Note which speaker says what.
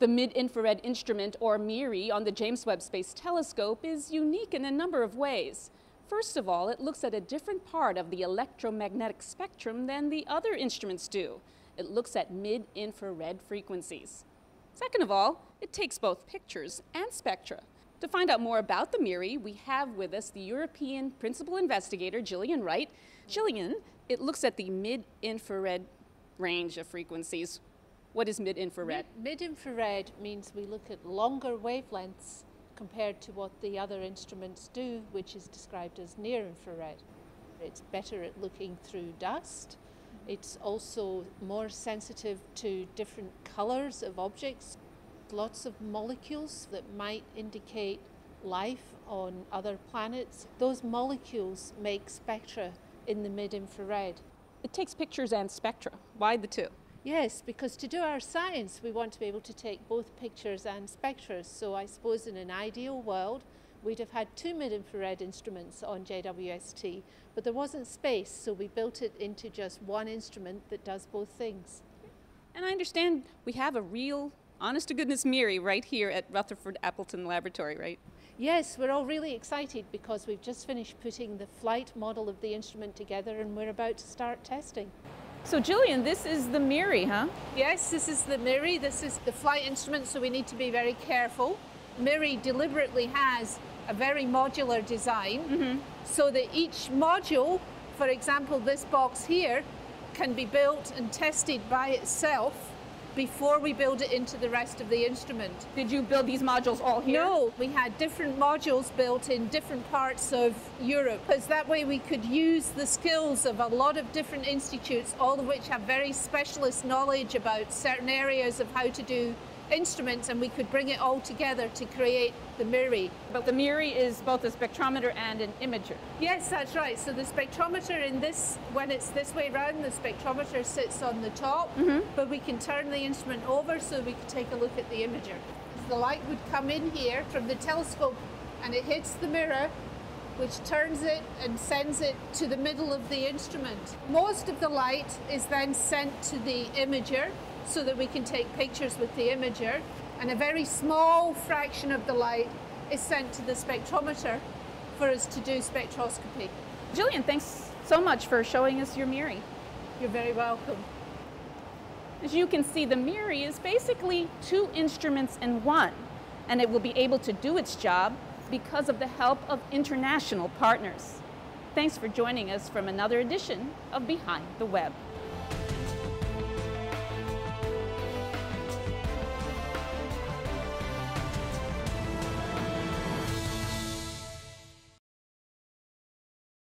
Speaker 1: The mid-infrared instrument, or MIRI, on the James Webb Space Telescope is unique in a number of ways. First of all, it looks at a different part of the electromagnetic spectrum than the other instruments do. It looks at mid-infrared frequencies. Second of all, it takes both pictures and spectra. To find out more about the MIRI, we have with us the European principal investigator, Gillian Wright. Gillian, it looks at the mid-infrared range of frequencies. What is mid-infrared?
Speaker 2: Mid-infrared means we look at longer wavelengths compared to what the other instruments do, which is described as near-infrared. It's better at looking through dust. It's also more sensitive to different colors of objects. Lots of molecules that might indicate life on other planets. Those molecules make spectra in the mid-infrared.
Speaker 1: It takes pictures and spectra. Why the two?
Speaker 2: Yes, because to do our science, we want to be able to take both pictures and spectra. So I suppose in an ideal world, we'd have had two mid-infrared instruments on JWST, but there wasn't space, so we built it into just one instrument that does both things.
Speaker 1: And I understand we have a real, honest-to-goodness MIRI right here at Rutherford Appleton Laboratory, right?
Speaker 2: Yes, we're all really excited because we've just finished putting the flight model of the instrument together and we're about to start testing.
Speaker 1: So Gillian, this is the MIRI, huh?
Speaker 2: Yes, this is the MIRI. This is the flight instrument, so we need to be very careful. MIRI deliberately has a very modular design, so that each module, for example, this box here, can be built and tested by itself before we build it into the rest of the instrument.
Speaker 1: Did you build these modules all here?
Speaker 2: No, we had different modules built in different parts of Europe, because that way we could use the skills of a lot of different institutes, all of which have very specialist knowledge about certain areas of how to do instruments, and we could bring it all together to create the MIRI.
Speaker 1: But the MIRI is both a spectrometer and an imager.
Speaker 2: Yes, that's right. So the spectrometer in this, when it's this way around, the spectrometer sits on the top, but we can turn the instrument over so we can take a look at the imager. The light would come in here from the telescope and it hits the mirror, which turns it and sends it to the middle of the instrument. Most of the light is then sent to the imager, so that we can take pictures with the imager, and a very small fraction of the light is sent to the spectrometer for us to do spectroscopy.
Speaker 1: Gillian, thanks so much for showing us your MIRI.
Speaker 2: You're very welcome.
Speaker 1: As you can see, the MIRI is basically two instruments in one, and it will be able to do its job because of the help of international partners. Thanks for joining us from another edition of Behind the Web.